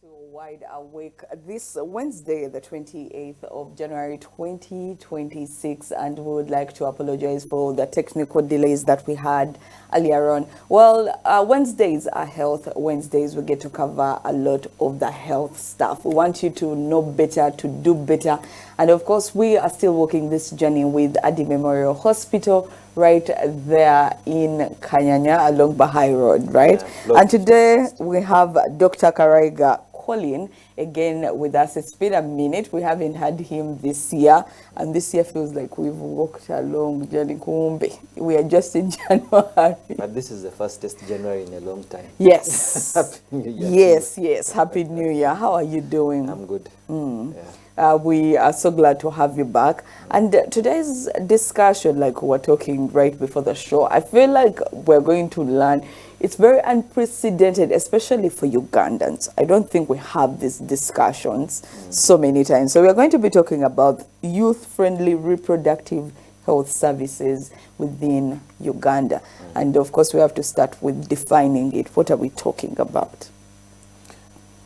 to Wide Awake this Wednesday, the 28th of January 2026, and we would like to apologize for the technical delays that we had earlier on. Well, Wednesdays are health Wednesdays. We get to cover a lot of the health stuff. We want you to know better, to do better, and of course, we are still walking this journey with Addy Memorial Hospital right there in Kanyanya along Bahai Road, right? Yeah, and today we have Dr. Karaiga Colin again with us. It's been a minute. We haven't had him this year, and this year feels like we've walked a long journey. Kumbe. We are just in January. But this is the fastest January in a long time. Yes. Happy New Year. Yes. Happy New Year. How are you doing? I'm good. Yeah. We are so glad to have you back. And today's discussion, like we were talking right before the show, I feel like we're going to learn. It's very unprecedented, especially for Ugandans. I don't think we have these discussions so many times. So we're going to be talking about youth-friendly reproductive health services within Uganda. And of course, we have to start with defining it. What are we talking about?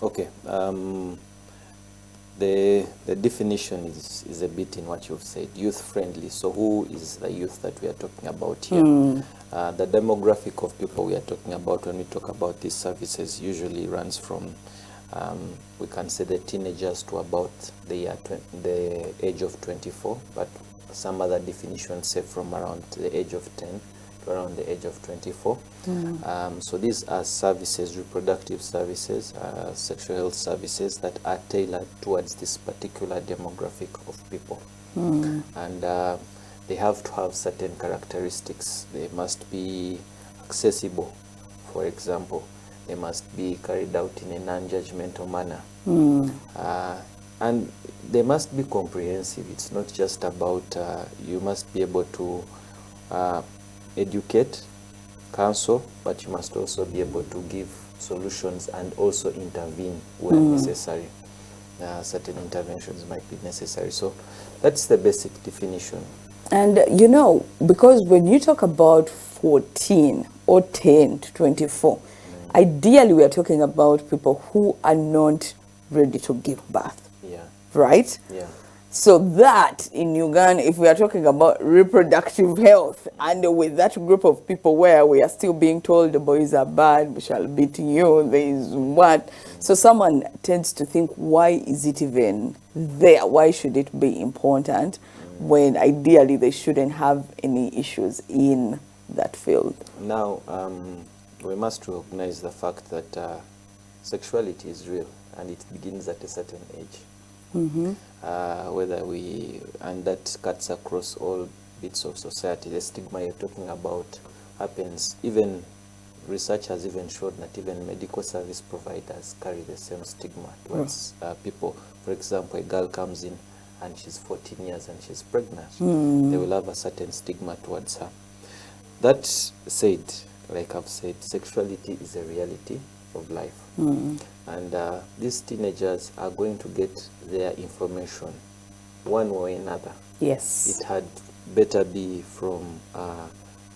Okay. The definition is a bit in what you've said, youth-friendly. So who is the youth that we are talking about here? The demographic of people we are talking about when we talk about these services usually runs from, we can say the teenagers to about the age of 24, but some other definitions say from around the age of 10 to around the age of 24. So these are services, reproductive services, sexual health services that are tailored towards this particular demographic of people. And they have to have certain characteristics. They must be accessible, for example. They must be carried out in a non-judgmental manner. And they must be comprehensive. It's not just about, you must be able to educate, counsel, but you must also be able to give solutions and also intervene when necessary. Certain interventions might be necessary. So that's the basic definition. And you know, because when you talk about 14 or 10 to 24, ideally we are talking about people who are not ready to give birth. Yeah. Right? Yeah. So that in Uganda, if we are talking about reproductive health, and with that group of people where we are still being told the boys are bad, we shall beat you, there is what. So someone tends to think, why is it even there? Why should it be important when ideally they shouldn't have any issues in that field? Now, we must recognize the fact that sexuality is real and it begins at a certain age. And that cuts across all bits of society. The stigma you're talking about happens, even research has even shown that even medical service providers carry the same stigma towards people. For example, a girl comes in and she's 14 years and she's pregnant. They will have a certain stigma towards her. That said, like I've said, sexuality is a reality of life. And these teenagers are going to get their information one way or another. Yes. It had better be from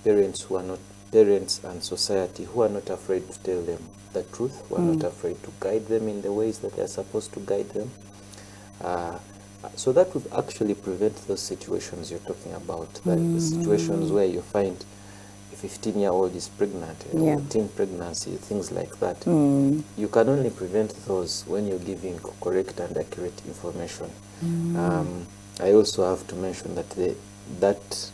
parents who are not, parents and society who are not afraid to tell them the truth, who are not afraid to guide them in the ways that they are supposed to guide them. So that would actually prevent those situations you're talking about, the situations where you find a 15-year-old is pregnant, or teen pregnancy, things like that. You can only prevent those when you're giving correct and accurate information. I also have to mention that that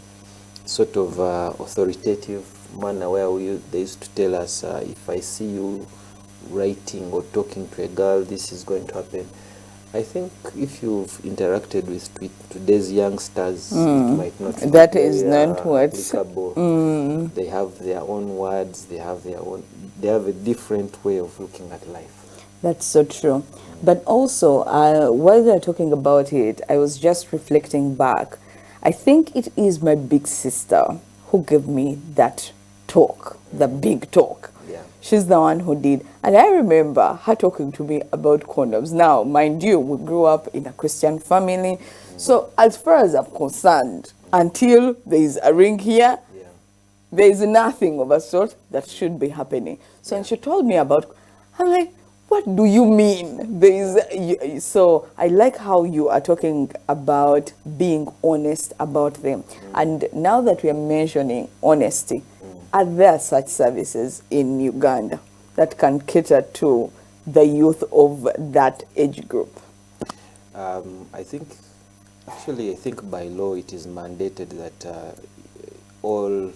sort of authoritative manner where they used to tell us, if I see you writing or talking to a girl, this is going to happen. I think if you've interacted with today's youngsters, it might not be that is not applicable. They have their own words, they have a different way of looking at life. That's so true. But also, while they're talking about it, I was just reflecting back. I think it is my big sister who gave me that talk, the big talk. Yeah. She's the one who did. And I remember her talking to me about condoms. Now, mind you, we grew up in a Christian family. So as far as I'm concerned, until there is a ring here, there is nothing of a sort that should be happening. So when she told me about, I'm like, what do you mean? So I like how you are talking about being honest about them. And now that we are mentioning honesty, are there such services in Uganda that can cater to the youth of that age group? I think, actually, I think by law it is mandated that all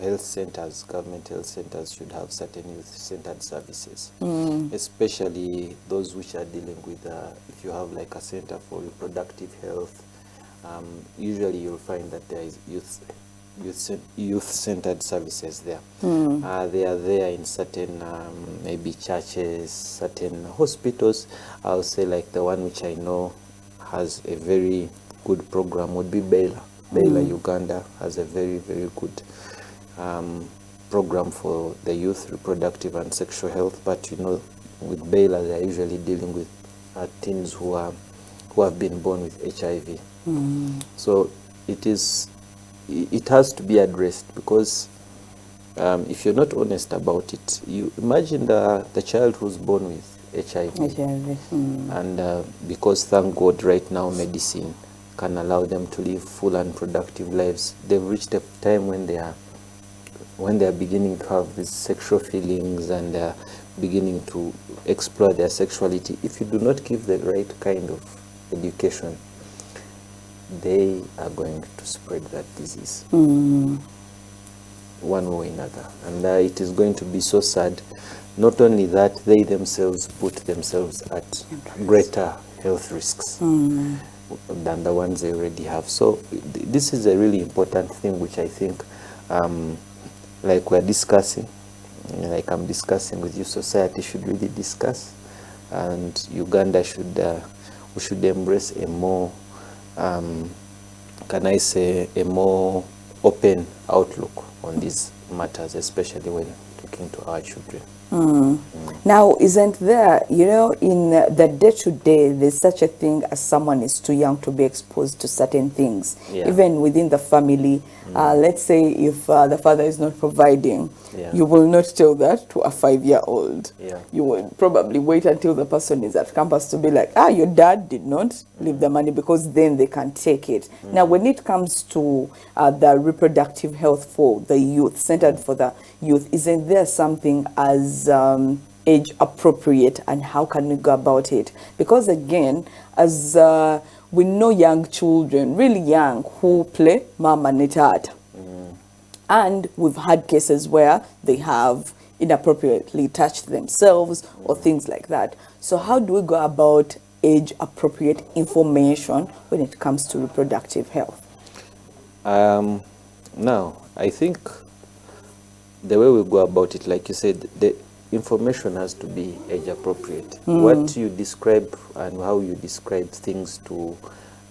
health centers, government health centers, should have certain youth-centered services, especially those which are dealing with, if you have like a center for reproductive health, usually you'll find that there is youth-centered services there. They are there in certain maybe churches, certain hospitals. I'll say like the one which I know has a very good program would be Baylor. Baylor, Uganda has a very, very good program for the youth, reproductive and sexual health. But you know, with Baylor, they're usually dealing with teens who have been born with HIV. So it has to be addressed, because if you're not honest about it, you imagine the child who's born with HIV. And because, thank God, right now medicine can allow them to live full and productive lives, they've reached a time when they are beginning to have these sexual feelings, and they're beginning to explore their sexuality. If you do not give the right kind of education, they are going to spread that disease one way or another. And it is going to be so sad. Not only that, they themselves put themselves at greater health risks than the ones they already have. So this is a really important thing, which I think, like we're discussing, like I'm discussing with you, society should really discuss, and Uganda we should embrace a more, can I say, a more open outlook on these matters, especially when talking to our children. Now, isn't there, in the day-to-day, there's such a thing as someone is too young to be exposed to certain things, even within the family. Let's say if the father is not providing, you will not tell that to a 5-year-old. You will probably wait until the person is at campus to be like, your dad did not leave the money, because then they can take it. Now, when it comes to the reproductive health for the youth, centered for the youth, isn't there something as age appropriate, and how can we go about it? Because again, as we know young children, really young, who play mama and tata. And we've had cases where they have inappropriately touched themselves or things like that. So how do we go about age appropriate information when it comes to reproductive health? Now, I think the way we go about it, like you said, the information has to be age appropriate. What you describe and how you describe things to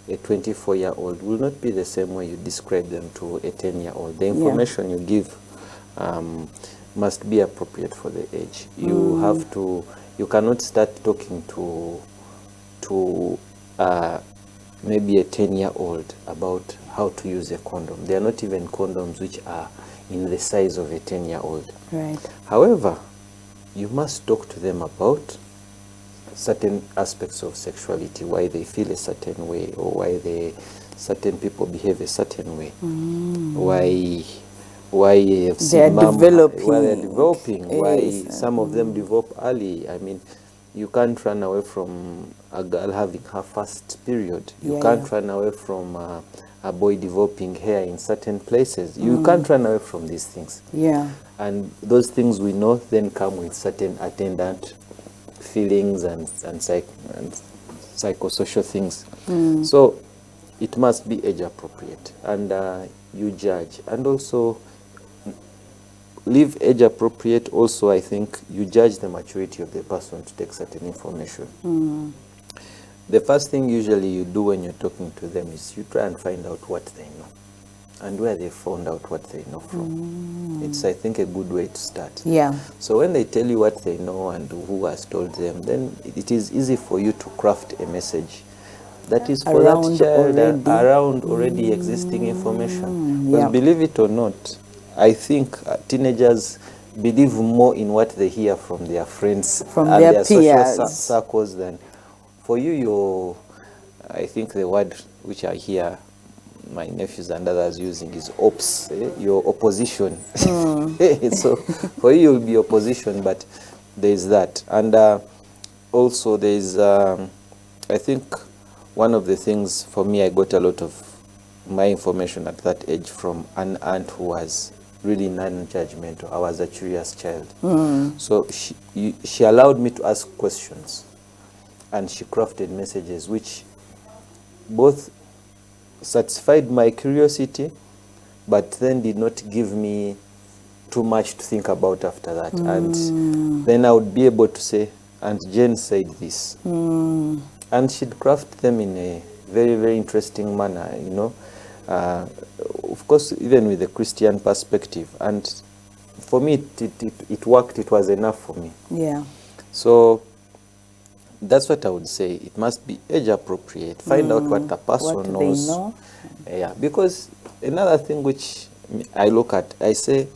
a 24-year-old will not be the same way you describe them to a 10-year-old. The information you give must be appropriate for the age. You cannot start talking to maybe a 10-year-old about how to use a condom. They are not even condoms which are in the size of a 10-year-old. Right. However, you must talk to them about certain aspects of sexuality, why they feel a certain way, or why certain people behave a certain way, why they're developing, why some of them develop early. I mean, you can't run away from a girl having her first period. You can't run away from a boy developing hair in certain places. You can't run away from these things. And those things we know then come with certain attendant feelings and psychosocial things. So it must be age appropriate, and you judge, and also leave age appropriate. Also, I think you judge the maturity of the person to take certain information. The first thing usually you do when you're talking to them is you try and find out what they know and where they found out what they know from. It's, I think, a good way to start. So when they tell you what they know and who has told them, then it is easy for you to craft a message that is for that child around already existing information. Because believe it or not, I think teenagers believe more in what they hear from their friends From and their their social peers. circles than for you. I think the word which I hear my nephews and others using is ops, your opposition. So for you, you'll be opposition, but there's that. And also there's, I think one of the things for me, I got a lot of my information at that age from an aunt who was really non-judgmental. I was a curious child. So she allowed me to ask questions, and she crafted messages which both satisfied my curiosity, but then did not give me too much to think about after that. And then I would be able to say, Aunt Jane said this. And she'd craft them in a very, very interesting manner, you know. Of course, even with the Christian perspective. And for me, it worked. It was enough for me. Yeah. So that's what I would say. It must be age appropriate. Find out what the person What knows. they know. Yeah, because another thing which I look at, I say,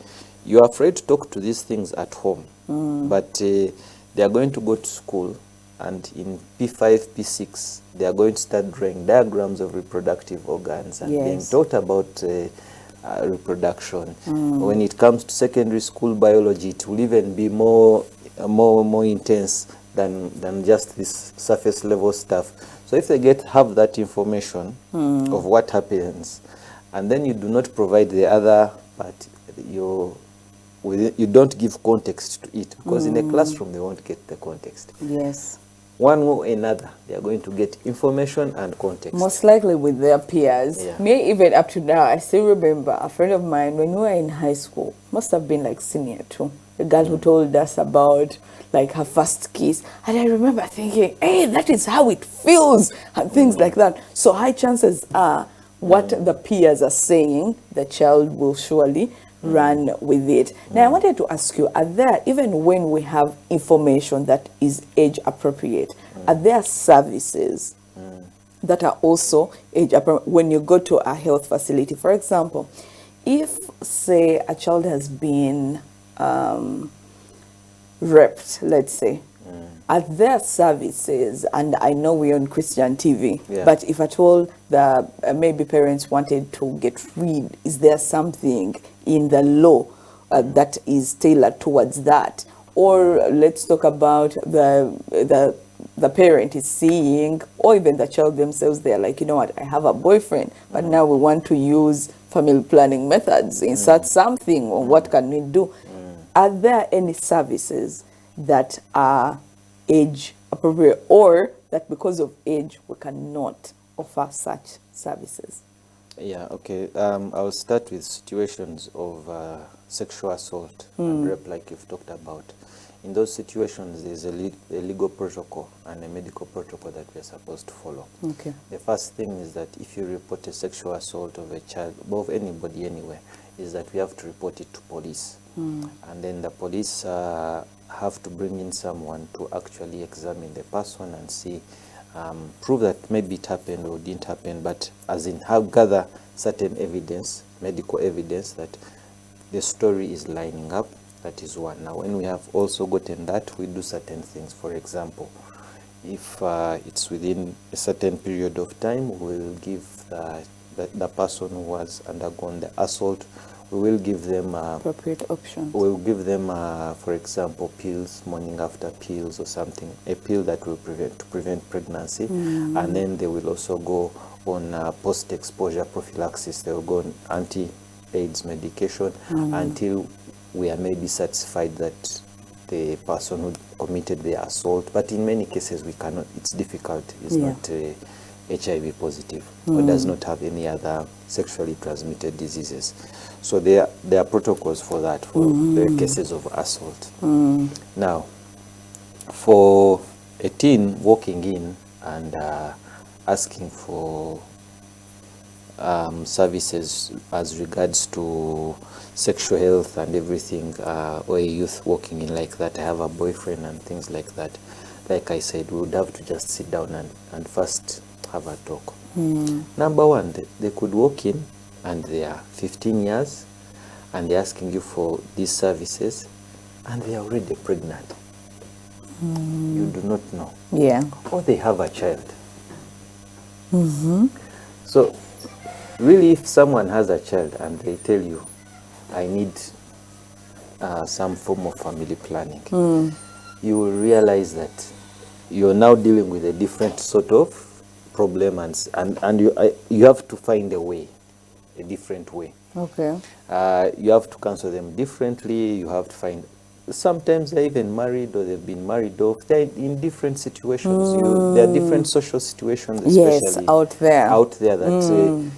you're afraid to talk to these things at home, but they are going to go to school, and in P5, P6, they are going to start drawing diagrams of reproductive organs and being Yes. taught about reproduction. When it comes to secondary school biology, it will even be more intense than just this surface level stuff. So if they have that information of what happens, and then you do not provide the other part, you don't give context to it, because in a classroom they won't get the context. Yes. One way or another, they are going to get information and context. Most likely with their peers. Yeah. Me, even up to now, I still remember a friend of mine when we were in high school, must have been like senior too, the girl who told us about like her first kiss. And I remember thinking, hey, that is how it feels, and things like that. So high chances are what the peers are saying, the child will surely run with it. Now, I wanted to ask you, are there, even when we have information that is age appropriate, are there services that are also age appropriate when you go to a health facility? For example, if, say, a child has been raped, let's say, are there services, and I know we're on Christian TV, but if at all the maybe parents wanted to get rid, is there something in the law that is tailored towards that? Or let's talk about the parent is seeing, or even the child themselves, they're like, you know what, I have a boyfriend, but now we want to use family planning methods, insert something, or what can we do? Are there any services that are age appropriate, or that because of age we cannot offer such services? Yeah, okay. I'll start with situations of sexual assault and rape, like you've talked about. In those situations, there's a legal protocol and a medical protocol that we're supposed to follow. Okay. The first thing is that if you report a sexual assault of a child, of anybody anywhere, is that we have to report it to police. And then the police have to bring in someone to actually examine the person and see, prove that maybe it happened or didn't happen, but as in gather certain evidence, medical evidence, that the story is lining up. That is one. Now, when we have also gotten that, we do certain things. For example, if it's within a certain period of time, we will give the person who has undergone the assault, we will give them Appropriate options. we'll give them, for example, pills, morning after pills or something, a pill that will prevent pregnancy, and then they will also go on post-exposure prophylaxis. They will go on anti-AIDS medication until we are maybe satisfied that the person who committed the assault, but in many cases we cannot, it's difficult, is not HIV positive or does not have any other sexually transmitted diseases. So there are protocols for that, for the cases of assault. Now, for a teen walking in and asking for services as regards to sexual health and everything, or a youth walking in like that, I have a boyfriend and things like that, like I said, we would have to just sit down and first have a talk. Number one, they could walk in and they are 15 years and they're asking you for these services. and they are already pregnant. You do not know. Yeah. Or they have a child. So really, if someone has a child and they tell you, I need some form of family planning, you will realize that you're now dealing with a different sort of problem, and you have to find a different way. Okay. You have to counsel them differently. You have to find, sometimes they're even married or they've been married off. They're in different situations. There are different social situations, especially Yes, out there. that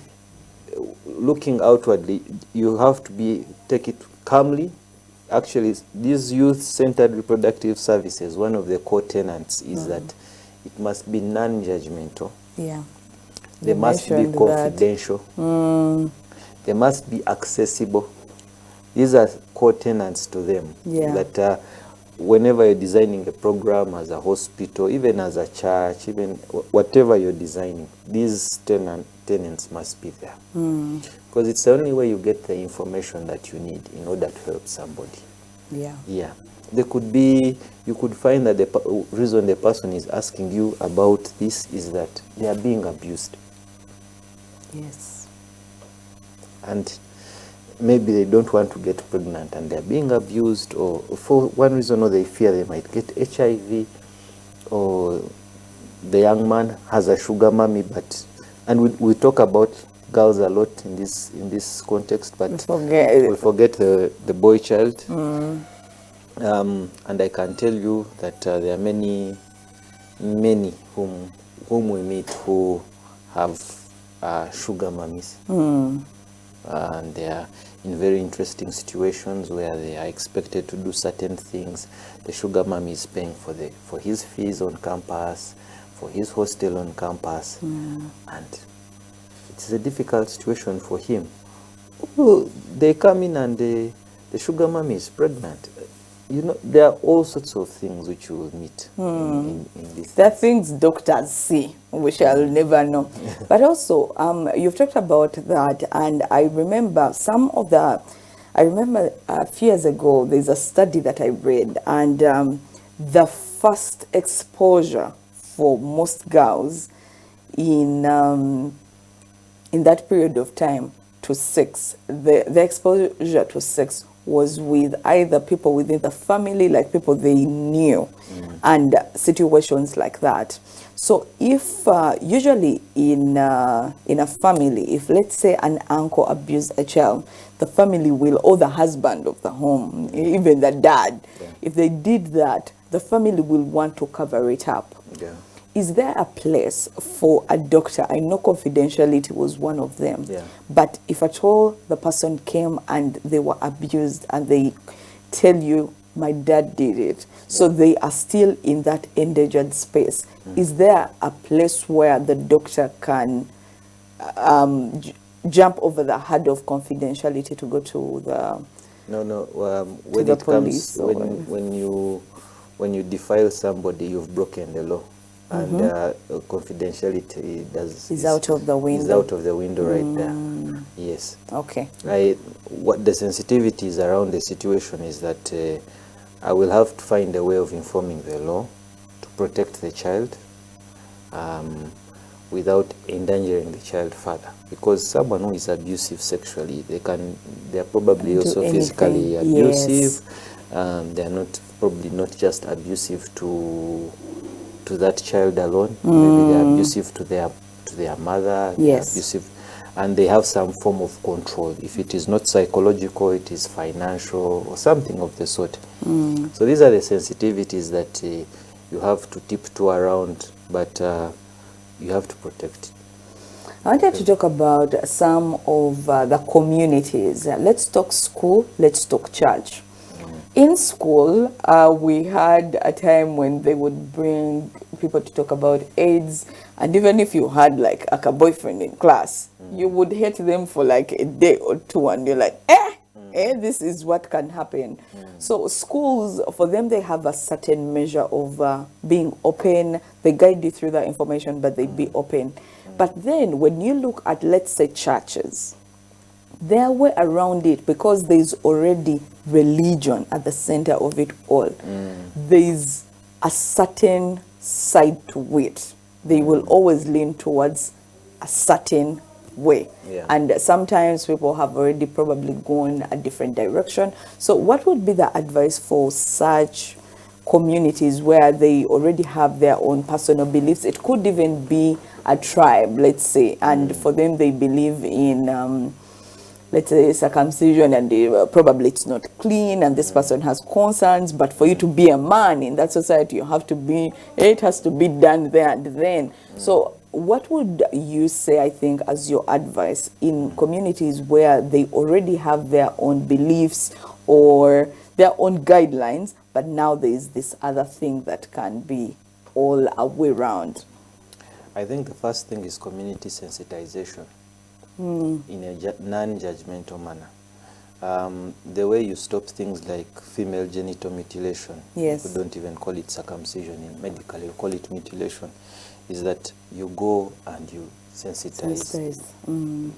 looking outwardly, you have to take it calmly. Actually, these youth-centered reproductive services, one of the core tenets is that it must be non-judgmental. Yeah. They must be confidential. They must be accessible. These are core tenets to them. Yeah. That whenever you're designing a program as a hospital, even as a church, even whatever you're designing, these tenets must be there. Because it's the only way you get the information that you need in order to help somebody. Yeah. Yeah. You could find that the reason the person is asking you about this is that they are being abused. Yes. And maybe they don't want to get pregnant and they're being abused, or for one reason or they fear they might get HIV, or the young man has a sugar mommy, and we talk about girls a lot in this context, but we forget the boy child. And I can tell you that there are many whom we meet who have sugar mummies, and they are in very interesting situations where they are expected to do certain things. The sugar mummy is paying for his fees on campus, for his hostel on campus, and it's a difficult situation for him. They come in and the sugar mommy is pregnant. You know, there are all sorts of things which you will meet in this. There are things doctors see, we shall never know. But also, you've talked about that, and I remember a few years ago, there's a study that I read, and the first exposure for most girls in that period of time to sex, the exposure to sex was with either people within the family, like people they knew, and situations like that. So if usually in a family, if let's say an uncle abused a child, the family will, or the husband of the home, even the dad, if they did that, the family will want to cover it up. Yeah. Is there a place for a doctor? I know confidentiality was one of them, but if at all the person came and they were abused and they tell you, my dad did it, so they are still in that endangered space, is there a place where the doctor can jump over the hurdle of confidentiality to go to the when it comes, when you defile somebody, you've broken the law. And confidentiality is out of the window. Is out of the window right there. Yes. Okay. What the sensitivities around the situation is that I will have to find a way of informing the law to protect the child without endangering the child further. Because someone who is abusive sexually, they are probably also physically abusive. They are probably not just abusive to that child alone. Maybe they're abusive to their mother. Abusive, and they have some form of control. If it is not psychological, it is financial or something of the sort. So these are the sensitivities that you have to tiptoe around, but you have to protect it. I wanted to talk about some of the communities. Let's talk school, let's talk church. In school, we had a time when they would bring people to talk about AIDS, and even if you had like a boyfriend in class, you would hate them for like a day or two, and you're like, this is what can happen. So schools, for them, they have a certain measure of being open. They guide you through that information, but they be open. But then when you look at, let's say, churches, their way around it, because there's already religion at the center of it all. There's a certain side to it. They will always lean towards a certain way. Yeah. And sometimes people have already probably gone a different direction. So what would be the advice for such communities where they already have their own personal beliefs? It could even be a tribe, let's say, and for them they believe in let's say circumcision, and probably it's not clean, and this person has concerns, but for you to be a man in that society, you have to be, it has to be done there and then. So what would you say, I think, as your advice in communities where they already have their own beliefs or their own guidelines, but now there is this other thing that can be all a way round? I think the first thing is community sensitization in a non-judgmental manner. The way you stop things like female genital mutilation, Yes. we don't even call it circumcision in medical, you call it mutilation, is that you go and you sensitize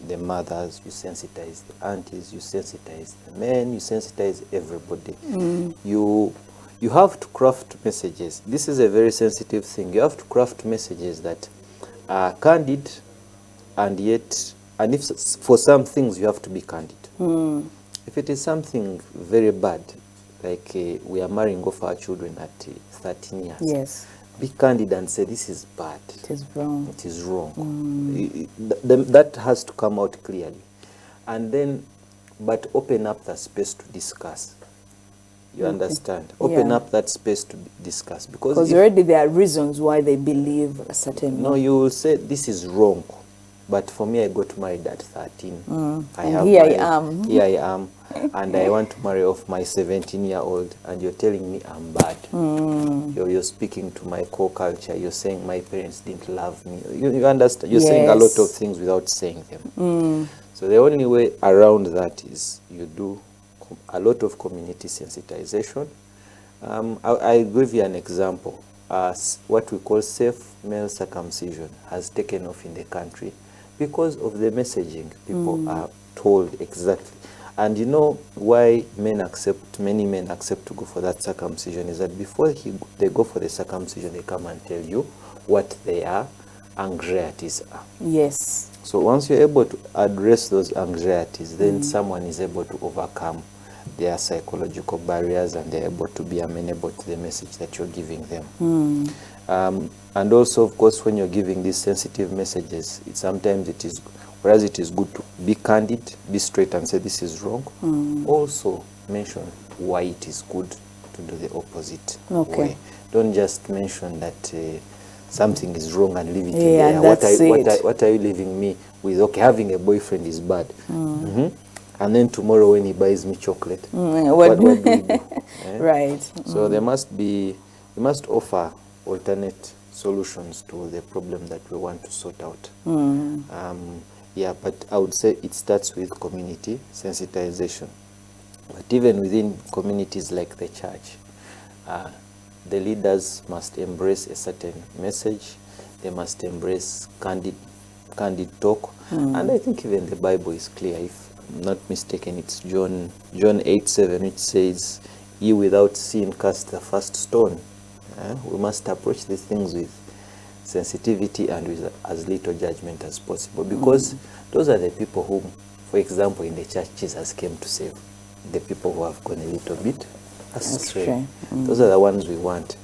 the mothers, you sensitize the aunties, you sensitize the men, you sensitize everybody. You have to craft messages. This is a very sensitive thing. You have to craft messages that are candid, and yet, and if for some things you have to be candid. If it is something very bad, like we are marrying off our children at 13 years, Yes. be candid and say this is bad. It is wrong. It is wrong. That has to come out clearly, and then, but open up the space to discuss. You understand? Open up that space to discuss, because already there are reasons why they believe a certain no, you will say this is wrong, but for me, I got married at 13. Here I am. Here I am, and I want to marry off my 17-year-old, and you're telling me I'm bad. You're speaking to my core culture. You're saying my parents didn't love me. You understand? You're saying a lot of things without saying them. So the only way around that is you do a lot of community sensitization. I'll give you an example. What we call safe male circumcision has taken off in the country because of the messaging. People are told exactly. And you know why many men accept to go for that circumcision is that before they go for the circumcision, they come and tell you what their anxieties are. Yes. So once you're able to address those anxieties, then someone is able to overcome their psychological barriers, and they're able to be amenable to the message that you're giving them. And also, of course, when you're giving these sensitive messages, sometimes it is, whereas it is good to be candid, be straight and say this is wrong, also mention why it is good to do the opposite way. Don't just mention that something is wrong and leave it in there. What are you leaving me with? Okay, having a boyfriend is bad. And then tomorrow when he buys me chocolate, what do we do? Right. So you must offer alternate solutions to the problem that we want to sort out. But I would say it starts with community sensitization. But even within communities like the church, the leaders must embrace a certain message. They must embrace candid talk. And I think even the Bible is clear. If I'm not mistaken, it's John 8:7, which says, "Ye without sin cast the first stone." We must approach these things with sensitivity and with as little judgment as possible, because those are the people whom, for example, in the church, Jesus came to save. The people who have gone a little bit astray. Those are the ones we want.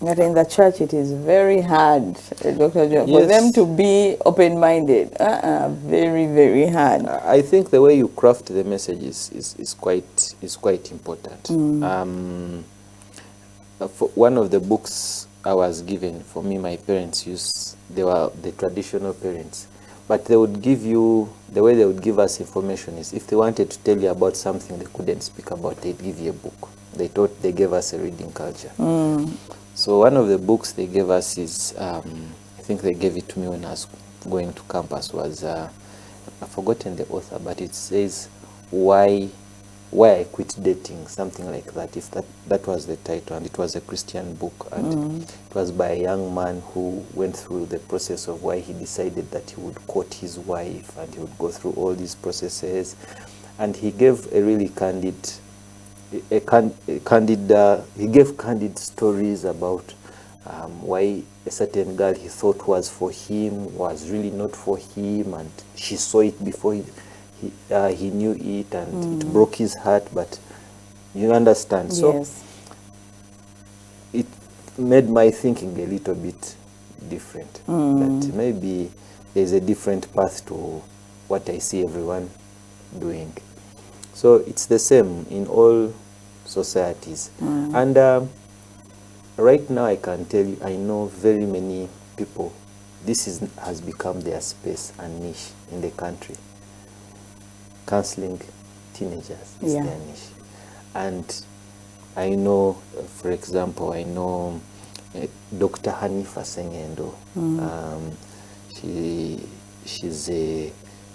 But in the church, it is very hard, Dr. John, for them to be open-minded. Very, very hard. I think the way you craft the message is quite important. For one of the books I was given, for me, my parents they were the traditional parents, but they would give you, the way they would give us information is, if they wanted to tell you about something they couldn't speak about, they'd give you a book. They gave us a reading culture. So one of the books they gave us is, I think they gave it to me when I was going to campus, was, I've forgotten the author, but it says, Why Why I Quit Dating, something like that, if that was the title. And it was a Christian book, and it was by a young man who went through the process of why he decided that he would court his wife, and he would go through all these processes. And he gave a really candid he gave candid stories about why a certain girl he thought was for him was really not for him, and she saw it before he knew it, and it broke his heart. But you understand, so Yes. it made my thinking a little bit different, that maybe there's a different path to what I see everyone doing. So it's the same in all societies. And right now I can tell you, I know very many people, has become their space and niche in the country. Counseling teenagers is their niche. And I know, for example, I know Dr. Hanifa Sengendo.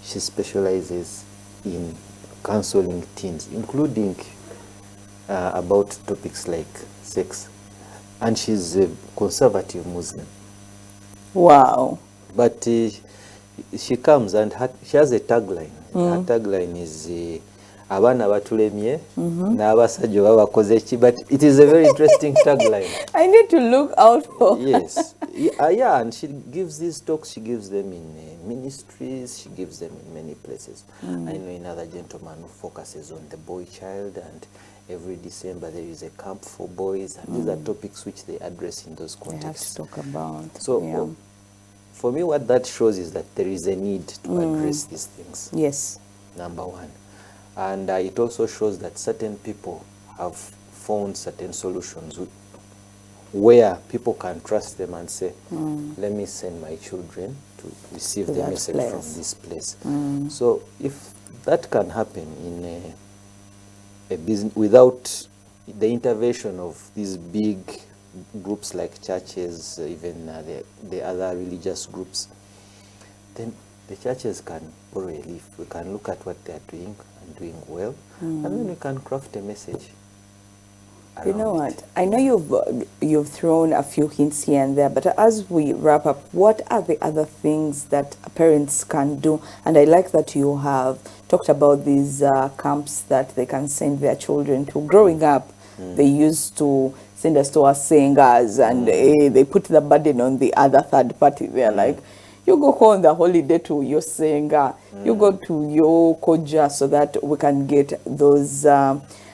She specializes in counseling teens, including about topics like sex. And she's a conservative Muslim. Wow. But she comes and she has a tagline. Her tagline is abana batulemye n'abasajja babakoze ki, but it is a very interesting tagline. I need to look out for Yes. Yeah, and she gives these talks, she gives them in ministries, she gives them in many places. I know another gentleman who focuses on the boy child, and every December there is a camp for boys, and these are topics which they address in those contexts. They have to talk about. So for me, what that shows is that there is a need to address these things. Yes. Number one. And it also shows that certain people have found certain solutions where people can trust them and say, let me send my children to receive the message from this place. So if that can happen in a business without the intervention of these big groups like churches, even the other religious groups, then the churches can borrow a leaf. We can look at what they are doing and doing well, and then we can craft a message. You know what? I know you've thrown a few hints here and there, but as we wrap up, what are the other things that parents can do? And I like that you have talked about these camps that they can send their children to. Growing up, they used to send us to our singers, and they put the burden on the other third party. They're like, you go on the holiday to your singer, you go to your koja, so that we can get those.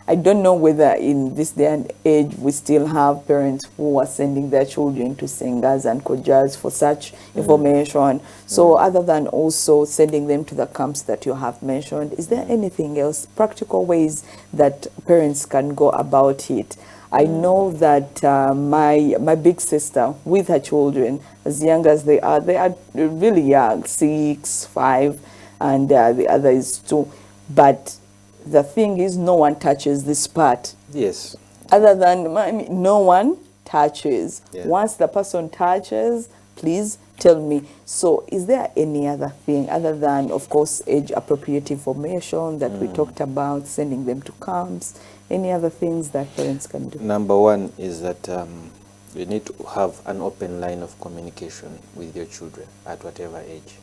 I don't know whether in this day and age we still have parents who are sending their children to singers and kojas for such information. So other than also sending them to the camps that you have mentioned, is there anything else, practical ways that parents can go about it? I know that my big sister with her children, as young as they are really young, 6, 5, and the other is 2. But the thing is, no one touches this part. Yes. Other than no one touches. Yeah. Once the person touches, please tell me. So is there any other thing other than, of course, age-appropriate information that we talked about, sending them to camps? Any other things that parents can do? Number one is that you need to have an open line of communication with your children at whatever age.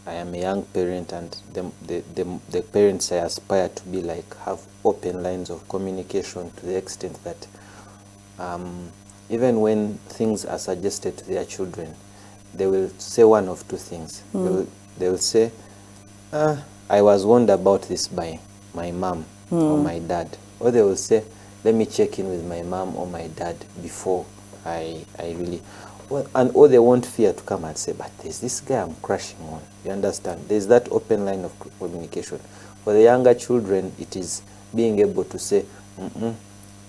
I am a young parent, and the parents I aspire to be like have open lines of communication to the extent that even when things are suggested to their children, they will say one of two things. They will say, I was warned about this by my mom or my dad. Or they will say, let me check in with my mom or my dad before I really... Well, or they won't fear to come and say, but there's this guy I'm crushing on. You understand? There's that open line of communication. For the younger children, it is being able to say,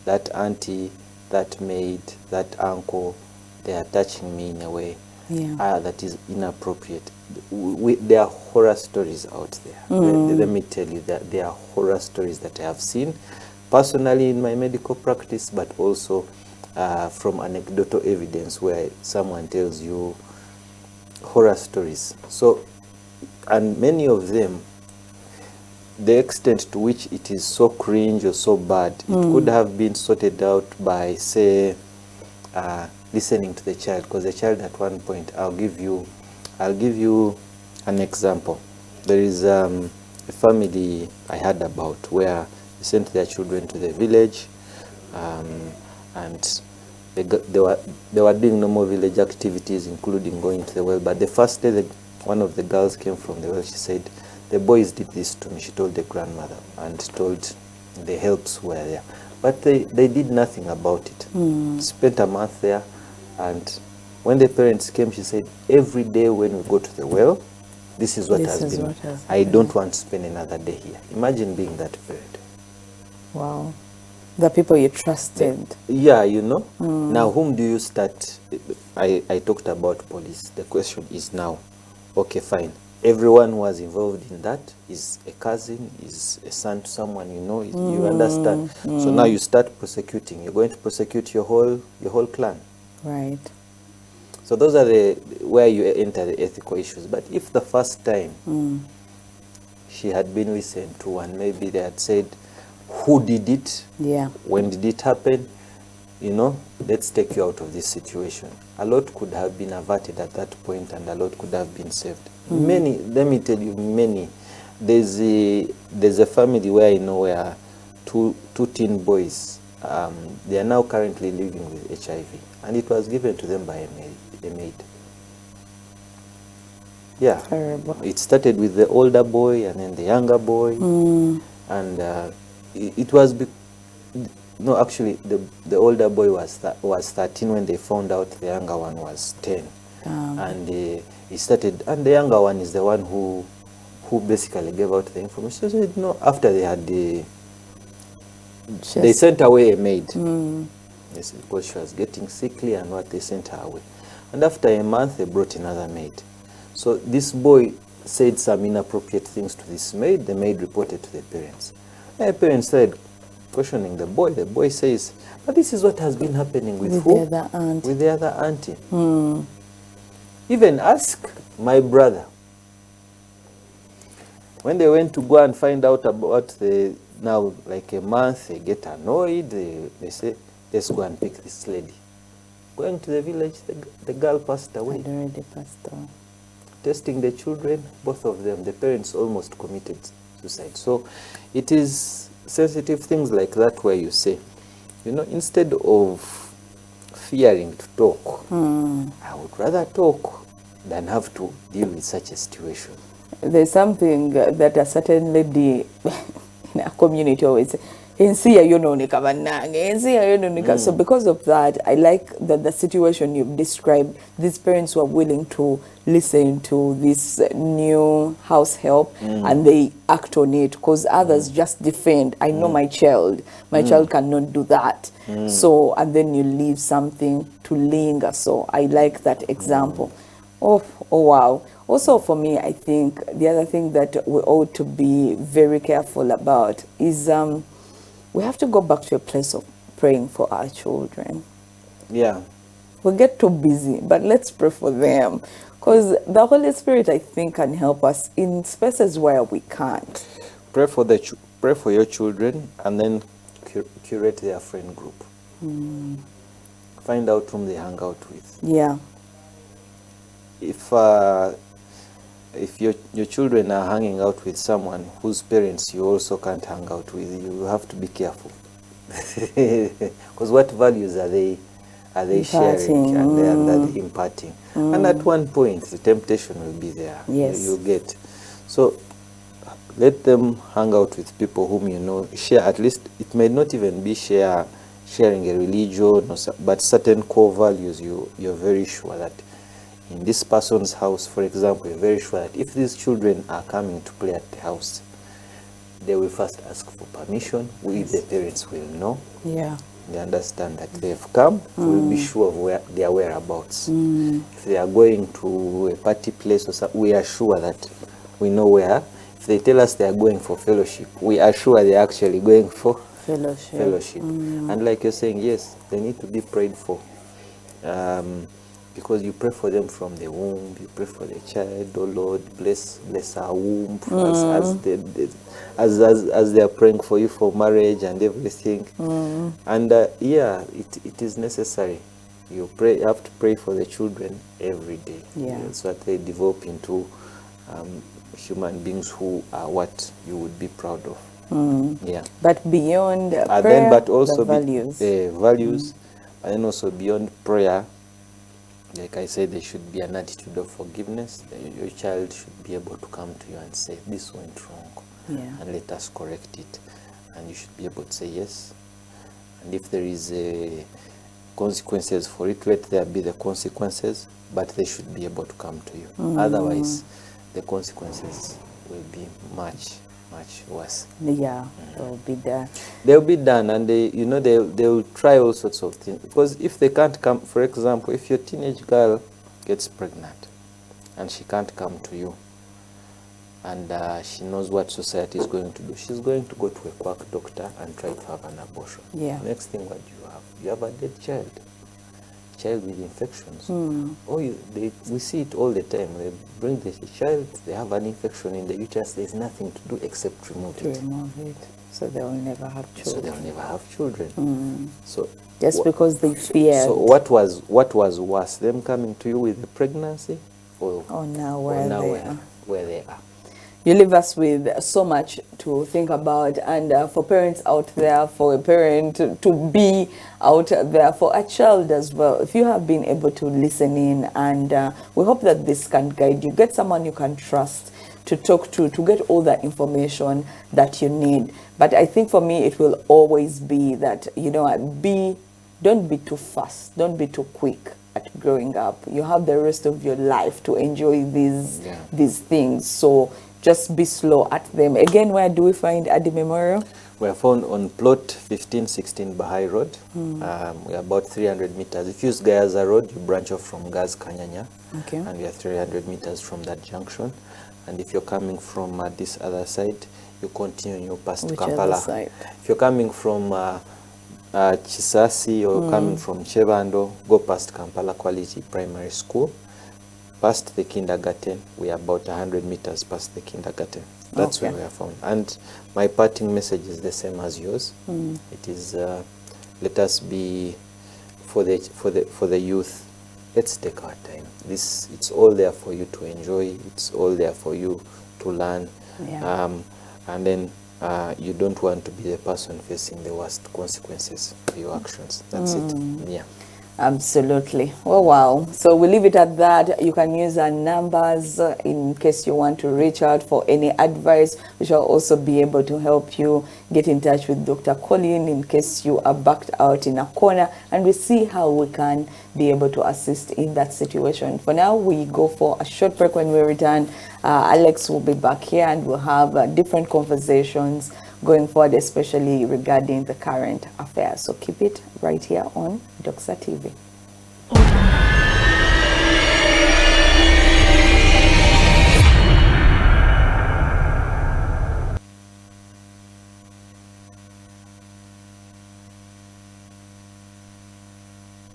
that auntie, that maid, that uncle, they are touching me in a way that is inappropriate. There are horror stories out there. Let me tell you that there are horror stories that I have seen personally in my medical practice, but also from anecdotal evidence where someone tells you horror stories. So, and many of them, the extent to which it is so cringe or so bad, it could have been sorted out by, say, listening to the child, because the child at one point, I'll give you an example. There is a family I heard about where they sent their children to the village, and they were doing normal village activities, including going to the well. But the first day, one of the girls came from the well. She said, "The boys did this to me." She told the grandmother and told the helps who were there. But they did nothing about it. Spent a month there, and when the parents came, she said, "Every day when we go to the well, this is what has been. I don't want to spend another day here." Imagine being that parent. Wow. The people you trusted. Yeah, you know. Now, whom do you start? I talked about police. The question is now, okay, fine. Everyone who was involved in that is a cousin, is a son to someone you know. You understand. So now you start prosecuting. You're going to prosecute your whole clan. Right. So those are where you enter the ethical issues. But if the first time she had been listened to, and maybe they had said, who did it? Yeah. When did it happen? You know, let's take you out of this situation. A lot could have been averted at that point, and a lot could have been saved. Many, let me tell you, many. There's a family where I know where two teen boys, they are now currently living with HIV, and it was given to them by a maid. Yeah. Terrible. It started with the older boy and then the younger boy, and it was no, actually the older boy was 13 when they found out. The younger one was 10, and he started, and the younger one is the one who basically gave out the information. So, you know, after they had they sent away a maid. Yes, because she was getting sickly, and what, they sent her away. And after a month, they brought another maid. So this boy said some inappropriate things to this maid. The maid reported to the parents. The parents started questioning the boy. The boy says, "But this is what has been happening with who? The other aunt. With the other auntie. Even ask my brother." When they went to go and find out about now like a month, they get annoyed. They say, "Let's go and pick this lady." Going to the village, the girl passed away. Had already passed away. Testing the children, both of them, the parents almost committed suicide. So it is sensitive things like that where you say, you know, instead of fearing to talk, I would rather talk than have to deal with such a situation. There's something that a certain lady in our community always says, so because of that, I like that the situation you've described, these parents were willing to listen to this new house help and they act on it, because others just defend. I know my child cannot do that. So, and then you leave something to linger. So I like that example. Oh wow. Also for me, I think the other thing that we ought to be very careful about is we have to go back to a place of praying for our children. Yeah. We get too busy, but let's pray for them, because the Holy Spirit, I think, can help us in spaces where we can't. Pray for your children, and then curate their friend group. Find out whom they hang out with. Yeah. If your children are hanging out with someone whose parents you also can't hang out with, you have to be careful. Because what values are they sharing and are they imparting? And at one point, the temptation will be there. Yes. You get. So let them hang out with people whom you know, share, at least, it may not even be sharing a religion, but certain core values you're very sure that in this person's house, for example, you're very sure that if these children are coming to play at the house, they will first ask for permission. We, the parents, will know. Yeah. They understand that they've come. We'll be sure of their whereabouts. If they are going to a party place or something, we are sure that we know where. If they tell us they are going for fellowship, we are sure they're actually going for fellowship. And like you're saying, yes, they need to be prayed for. because you pray for them from the womb. You pray for the child. Oh Lord, bless our womb as they are praying for you for marriage and everything. And yeah, it is necessary. You have to pray for the children every day, so that they develop into human beings who are what you would be proud of. Yeah. But beyond prayer, but also the values. Values, and then also beyond prayer, like I said, there should be an attitude of forgiveness. Your child should be able to come to you and say, this went wrong, and let us correct it. And you should be able to say yes. And if there is consequences for it, let there be the consequences, but they should be able to come to you. Otherwise, the consequences will be much worse. Yeah, they'll be there. They'll be done, and they'll try all sorts of things. Because if they can't come, for example, if your teenage girl gets pregnant and she can't come to you, and she knows what society is going to do, she's going to go to a quack doctor and try to have an abortion. Yeah. Next thing, what do you have? You have a dead child with infections. We see it all the time. They bring the child, they have an infection in the uterus. There's nothing to do except remove it. So they'll never have children. So just because they fear. So what was worse, them coming to you with the pregnancy, or now where they are? You leave us with so much to think about, and for parents out there, for a parent to be out there, for a child as well. If you have been able to listen in, and we hope that this can guide you, get someone you can trust to talk to get all the information that you need. But I think for me, it will always be that, don't be too fast, don't be too quick at growing up. You have the rest of your life to enjoy these things. So just be slow at them. Again, where do we find Addy Memorial? We are found on plot 1516 Bahai Road. We are about 300 meters. If you use Gayaza Road, you branch off from Gaz Kanyanya. Okay. And we are 300 meters from that junction. And if you're coming from this other side, you continue past Kampala. Side? If you're coming from Chisasi or coming from Chevando, go past Kampala Quality Primary School. Past the kindergarten, we are about 100 meters past the kindergarten. That's where we are found. And my parting message is the same as yours. It is, let us be for the youth. Let's take our time. It's all there for you to enjoy. It's all there for you to learn. Yeah. And then you don't want to be the person facing the worst consequences for your actions. That's it. Yeah. Absolutely. Oh, wow. So we'll leave it at that. You can use our numbers in case you want to reach out for any advice. We shall also be able to help you get in touch with Dr. Colin in case you are backed out in a corner, and we see how we can be able to assist in that situation. For now, we go for a short break. When we return, Alex will be back here, and we'll have different conversations going forward, especially regarding the current affairs. So keep it right here on Doxa TV.